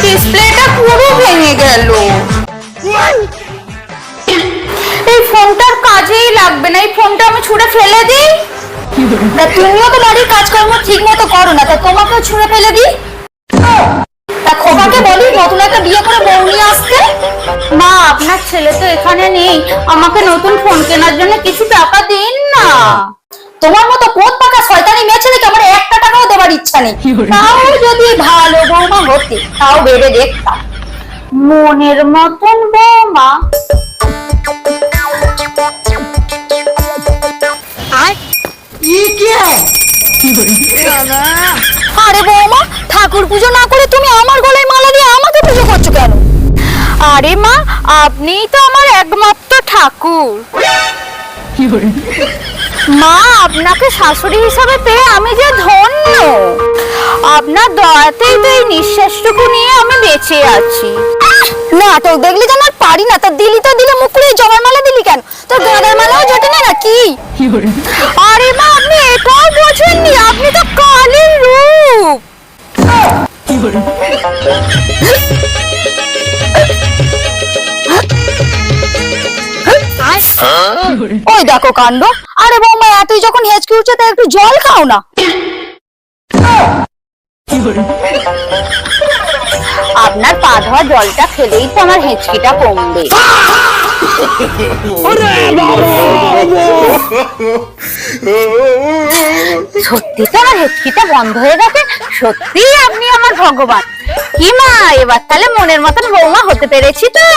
ডিসপ্লেটা পুরো ভেঙে গেল। এই ফোনটার কাজেই লাগবে না, এই ফোনটা আমি ছুঁড়ে ফেলে দিই। তুমিও তো বাড়ির কাজকর্ম ঠিক মতো করো না, তা তোমাকেও ছুঁড়ে ফেলে দিই। তা খোকাকে বলি নতুন একটা বিয়ে করে বউ নিয়ে আসতে। মা, আপনার ছেলে তো এখানে নেই, আমাকে নতুন ফোন কেনার জন্য কিছু টাকা দিন না। তোমার মতো কোত পাকা শয়তানি মেয়ে ছেলেকে আমার একটা টাকাও দেওয়ার ইচ্ছা নেই। তাও যদি ভালো বৌমা হতে তাও ভেবে দেখতাম। মনের মতন বৌমা। আরে বৌমা, ঠাকুর পুজো না করে তুমি আমার গলায় মালা দিয়ে আমাকে পুজো করছো কেন? আরে মা, আপনিই তো আমার একমাত্র ঠাকুর। মা, আপনাকে শাশুড়ি হিসাবে পেয়ে আমি যে ধন্য। আপনার দয়াতেই তো এই নিঃশ্বাসটুকু নিয়ে আমি বেঁচে আছি। নাটক দেখলি যেন আর পারি না, তা দিলি তো দিলে মুখ করে জবার মালা দিলি কেন? তোর গাঁদার মালাও জোটে না নাকি? আরে মা, আপনি এটাও বোঝেননি, আপনি তো কালীর রূপ। ওই দেখো কাণ্ড। আরে বৌমা, এতই যখন হেঁচকি উঠছে তা একটু জল খাও না। আপনার পা ধোয়া জলটা খেলেই তো আমার হেঁচকিটা কমবে। সত্যি তো আমার হেঁচকিটা বন্ধ হয়ে গেছে। সত্যি আপনি আমার ভগবান। কি মা, এবার তাহলে মনের মতন বৌমা হতে পেরেছি তো?